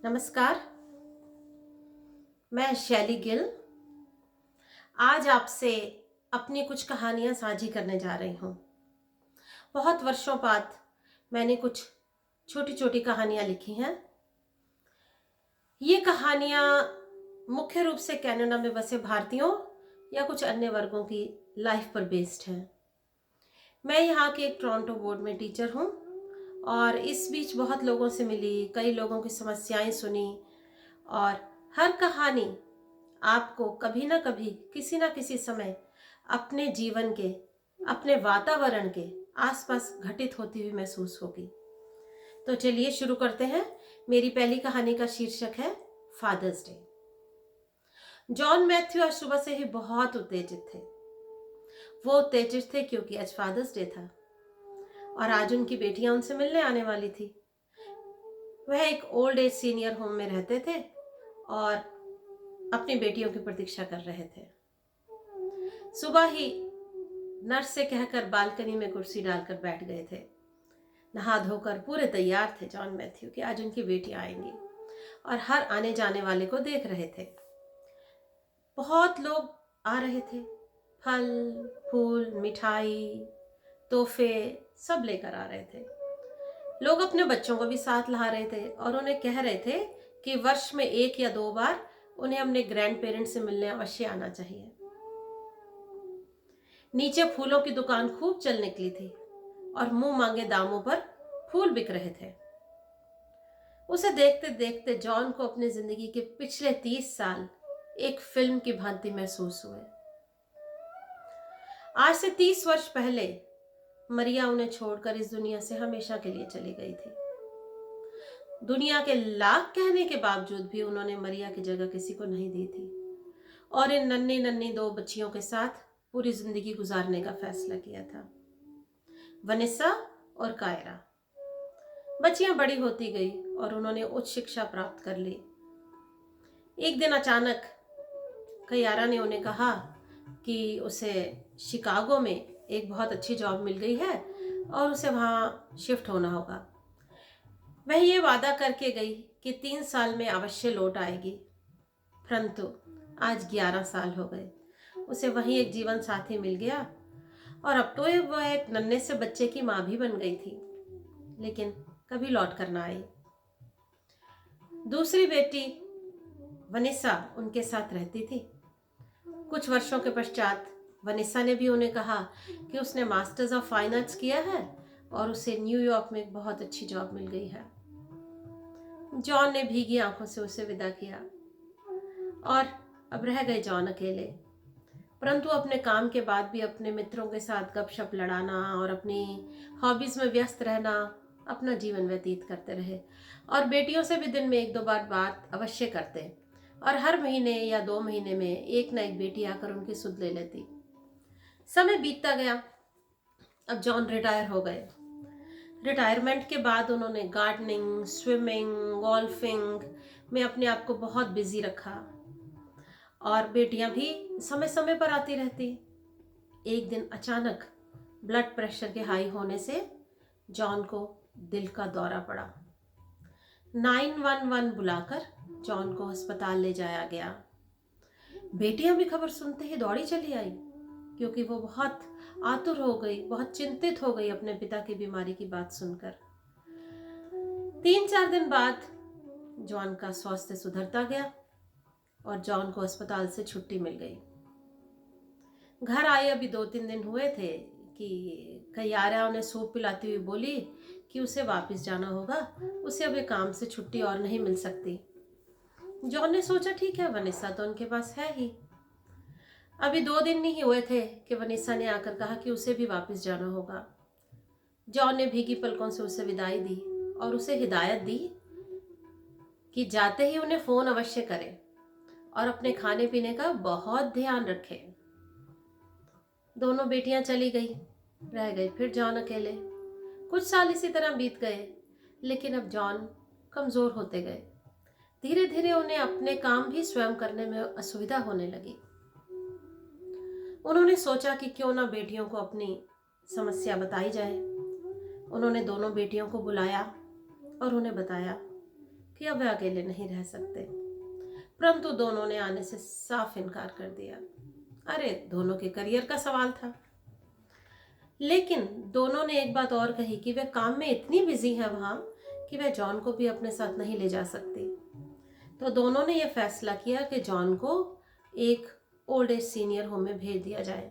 नमस्कार। मैं शैली गिल आज आपसे अपनी कुछ कहानियां साझी करने जा रही हूं। बहुत वर्षों बाद मैंने कुछ छोटी छोटी कहानियां लिखी हैं। ये कहानियां मुख्य रूप से कनाडा में बसे भारतीयों या कुछ अन्य वर्गों की लाइफ पर बेस्ड हैं। मैं यहाँ के एक टोरंटो बोर्ड में टीचर हूँ और इस बीच बहुत लोगों से मिली, कई लोगों की समस्याएं सुनी और हर कहानी आपको कभी ना कभी किसी ना किसी समय अपने जीवन के, अपने वातावरण के आसपास घटित होती हुई महसूस होगी। तो चलिए शुरू करते हैं। मेरी पहली कहानी का शीर्षक है फादर्स डे। जॉन मैथ्यू आज सुबह से ही बहुत उत्तेजित थे। वो उत्तेजित थे क्योंकि आज फादर्स डे था और आज उनकी बेटियां उनसे मिलने आने वाली थी। वह एक ओल्ड एज सीनियर होम में रहते थे और अपनी बेटियों की प्रतीक्षा कर रहे थे। सुबह ही नर्स से कहकर बालकनी में कुर्सी डालकर बैठ गए थे। नहा धोकर पूरे तैयार थे जॉन मैथ्यू कि आज उनकी बेटी आएंगी और हर आने जाने वाले को देख रहे थे। बहुत लोग आ रहे थे, फल, फूल, मिठाई, तोहफे सब लेकर आ रहे थे। लोग अपने बच्चों को भी साथ ला रहे थे और उन्हें कह रहे थे कि वर्ष में 1 या 2 बार उन्हें अपने ग्रैंड पेरेंट्स से मिलने अवश्य आना चाहिए। नीचे फूलों की दुकान खूब चल निकली थी और मुंह मांगे दामों पर फूल बिक रहे थे। उसे देखते देखते जॉन को अपनी जिंदगी के पिछले 30 साल एक फिल्म की भांति महसूस हुए। आज से 30 वर्ष पहले मरिया उन्हें छोड़कर इस दुनिया से हमेशा के लिए चली गई थी। दुनिया के लाख कहने के बावजूद भी उन्होंने मरिया की जगह किसी को नहीं दी थी और इन नन्ही नन्ही 2 बच्चियों के साथ पूरी जिंदगी गुजारने का फैसला किया था, वनिसा और कायरा। बच्चियां बड़ी होती गई और उन्होंने उच्च शिक्षा प्राप्त कर ली। एक दिन अचानक कायरा ने उन्हें कहा कि उसे शिकागो में एक बहुत अच्छी जॉब मिल गई है और उसे वहाँ शिफ्ट होना होगा। वह ये वादा करके गई कि 3 साल में अवश्य लौट आएगी, परंतु आज 11 साल हो गए। उसे वहीं एक जीवन साथी मिल गया और अब तो वह एक नन्हे से बच्चे की माँ भी बन गई थी, लेकिन कभी लौट कर ना आई। दूसरी बेटी वनिसा उनके साथ रहती थी। कुछ वर्षों के पश्चात वनिसा ने भी उन्हें कहा कि उसने मास्टर्स ऑफ फाइन आर्ट्स किया है और उसे न्यूयॉर्क में एक बहुत अच्छी जॉब मिल गई है। जॉन ने भीगी आंखों से उसे विदा किया और अब रह गए जॉन अकेले, परंतु अपने काम के बाद भी अपने मित्रों के साथ गपशप लड़ाना और अपनी हॉबीज में व्यस्त रहना, अपना जीवन व्यतीत करते रहे और बेटियों से भी दिन में 1-2 बार बात अवश्य करते और हर महीने या 2 महीने में एक ना एक बेटी आकर उनकी सुध ले लेती। समय बीतता गया। अब जॉन रिटायर हो गए। रिटायरमेंट के बाद उन्होंने गार्डनिंग, स्विमिंग, गोल्फिंग में अपने आप को बहुत बिजी रखा और बेटियां भी समय समय पर आती रहती। एक दिन अचानक ब्लड प्रेशर के हाई होने से जॉन को दिल का दौरा पड़ा। 911 बुलाकर जॉन को अस्पताल ले जाया गया। बेटियां भी खबर सुनते ही दौड़ी चली आई क्योंकि वो बहुत आतुर हो गई, बहुत चिंतित हो गई अपने पिता की बीमारी की बात सुनकर। 3-4 दिन बाद जॉन का स्वास्थ्य सुधरता गया और जॉन को अस्पताल से छुट्टी मिल गई। घर आए अभी 2-3 दिन हुए थे कि कायरा उन्हें सूप पिलाती हुई बोली कि उसे वापस जाना होगा, उसे अभी काम से छुट्टी और नहीं मिल सकती। जॉन ने सोचा ठीक है, वनिसा तो उनके पास है ही। अभी 2 दिन नहीं हुए थे कि वनिसा ने आकर कहा कि उसे भी वापस जाना होगा। जॉन ने भीगी पलकों से उसे विदाई दी और उसे हिदायत दी कि जाते ही उन्हें फोन अवश्य करें और अपने खाने पीने का बहुत ध्यान रखें। दोनों बेटियां चली गई, रह गए फिर जॉन अकेले। कुछ साल इसी तरह बीत गए, लेकिन अब जॉन कमजोर होते गए। धीरे धीरे उन्हें अपने काम भी स्वयं करने में असुविधा होने लगी। उन्होंने सोचा कि क्यों ना बेटियों को अपनी समस्या बताई जाए। उन्होंने दोनों बेटियों को बुलाया और उन्हें बताया कि अब वे अकेले नहीं रह सकते, परंतु दोनों ने आने से साफ इनकार कर दिया। अरे, दोनों के करियर का सवाल था। लेकिन दोनों ने एक बात और कही कि वे काम में इतनी बिजी है वहां कि वे जॉन को भी अपने साथ नहीं ले जा सकती। तो दोनों ने यह फैसला किया कि जॉन को एक ओल्ड एज सीनियर होम में भेज दिया जाए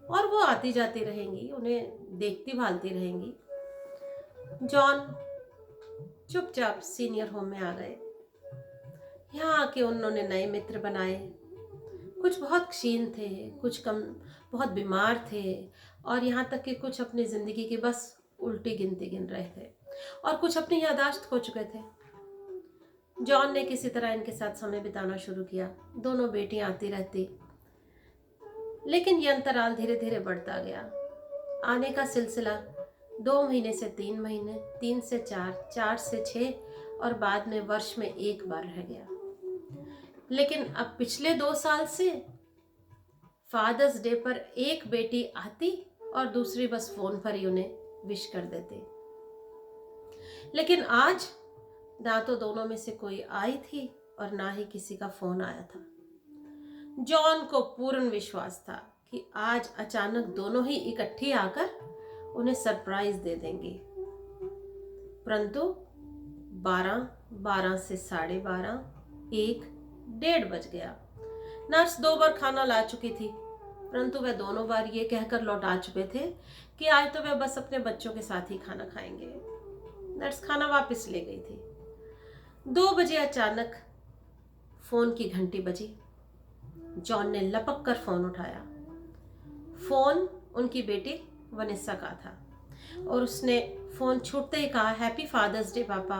और वो आती जाती रहेंगी, उन्हें देखती भालती रहेंगी। जॉन चुपचाप सीनियर होम में आ गए। यहाँ आके उन्होंने नए मित्र बनाए। कुछ बहुत क्षीण थे, कुछ कम बहुत बीमार थे, और यहाँ तक कि कुछ अपनी जिंदगी की बस उल्टी गिनती गिन रहे थे, और कुछ अपनी याददाश्त खो चुके थे। जॉन ने किसी तरह इनके साथ समय बिताना शुरू किया। दोनों बेटियां आती रहती, लेकिन ये अंतराल धीरे धीरे बढ़ता गया। आने का सिलसिला 2 महीने से 3 महीने, 3 से 4, 4 से 6 और बाद में वर्ष में 1 बार रह गया। लेकिन अब पिछले 2 साल से फादर्स डे पर एक बेटी आती और दूसरी बस फोन पर ही उन्हें विश कर देती। लेकिन आज ना तो दोनों में से कोई आई थी और ना ही किसी का फोन आया था। जॉन को पूर्ण विश्वास था कि आज अचानक दोनों ही इकट्ठी आकर उन्हें सरप्राइज दे देंगी, परंतु 12, 12 से 12:30, 1, 1:30 बज गया। नर्स 2 बार खाना ला चुकी थी, परंतु वह दोनों बार ये कहकर लौटा चुके थे कि आज तो वह बस अपने बच्चों के साथ ही खाना खाएंगे। नर्स खाना वापस ले गई थी। 2 बजे अचानक फोन की घंटी बजी। जॉन ने लपक कर फोन उठाया। फोन उनकी बेटी वनिसा का था और उसने फोन छूटते ही कहा, हैप्पी फादर्स डे पापा।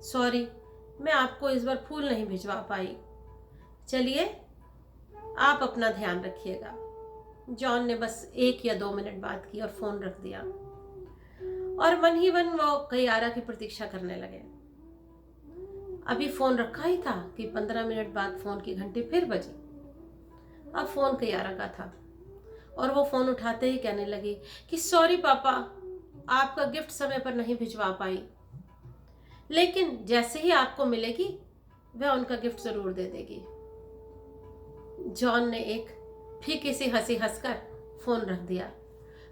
सॉरी, मैं आपको इस बार फूल नहीं भिजवा पाई। चलिए, आप अपना ध्यान रखिएगा। जॉन ने बस 1 या 2 मिनट बात की और फोन रख दिया, और मन ही मन वो कयारा की प्रतीक्षा करने लगे। अभी फोन रखा ही था कि 15 मिनट बाद फोन की घंटी फिर बजी। अब फोन कयारा का था और वो फोन उठाते ही कहने लगी कि सॉरी पापा, आपका गिफ्ट समय पर नहीं भिजवा पाई, लेकिन जैसे ही आपको मिलेगी वह उनका गिफ्ट जरूर दे देगी। जॉन ने एक फीकी सी हंसी हंसकर फोन रख दिया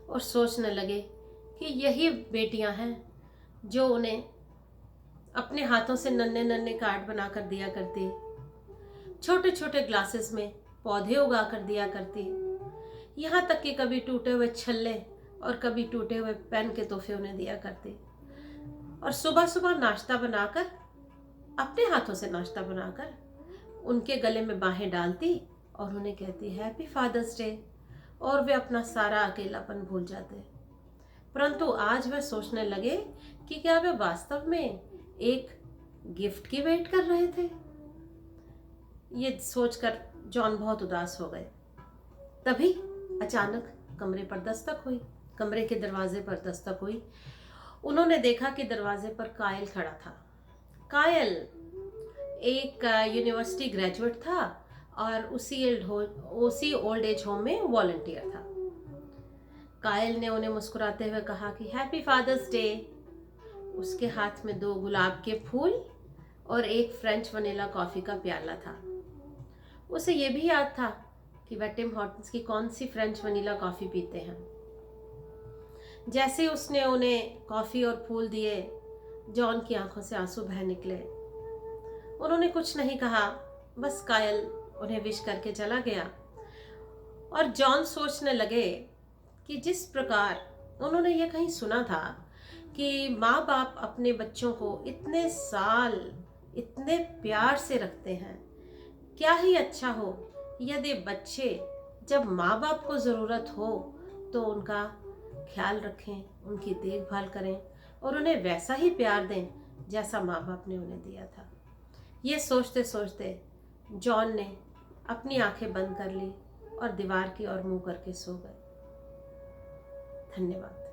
और सोचने लगे कि यही बेटियां हैं जो उन्हें अपने हाथों से नन्हे नन्हे कार्ड बनाकर दिया करती, छोटे छोटे ग्लासेस में पौधे उगा कर दिया करती, यहाँ तक कि कभी टूटे हुए छल्ले और कभी टूटे हुए पेन के तोहफे उन्हें दिया करती, और सुबह सुबह नाश्ता बनाकर, अपने हाथों से नाश्ता बनाकर उनके गले में बाहें डालती और उन्हें कहती हैप्पी फादर्स डे, और वे अपना सारा अकेलापन भूल जाते। परंतु आज वे सोचने लगे कि क्या वे वास्तव में एक गिफ्ट की वेट कर रहे थे। ये सोचकर जॉन बहुत उदास हो गए। तभी अचानक कमरे के दरवाजे पर दस्तक हुई। उन्होंने देखा कि दरवाजे पर कायल खड़ा था। कायल एक यूनिवर्सिटी ग्रेजुएट था और उसी ओल्ड एज होम में वॉलंटियर था। कायल ने उन्हें मुस्कुराते हुए कहा कि हैप्पी फादर्स डे। उसके हाथ में 2 गुलाब के फूल और एक फ्रेंच वनीला कॉफी का प्याला था। उसे यह भी याद था कि वह टिम हॉर्टन्स की कौन सी फ्रेंच वनीला कॉफी पीते हैं। जैसे उसने उन्हें कॉफी और फूल दिए, जॉन की आंखों से आंसू बह निकले। उन्होंने कुछ नहीं कहा, बस कायल उन्हें विश करके चला गया। और जॉन सोचने लगे कि जिस प्रकार उन्होंने यह कहीं सुना था कि माँ बाप अपने बच्चों को इतने साल इतने प्यार से रखते हैं, क्या ही अच्छा हो यदि बच्चे जब माँ बाप को ज़रूरत हो तो उनका ख्याल रखें, उनकी देखभाल करें और उन्हें वैसा ही प्यार दें जैसा माँ बाप ने उन्हें दिया था। ये सोचते सोचते जॉन ने अपनी आंखें बंद कर ली और दीवार की ओर मुंह करके सो गए। धन्यवाद।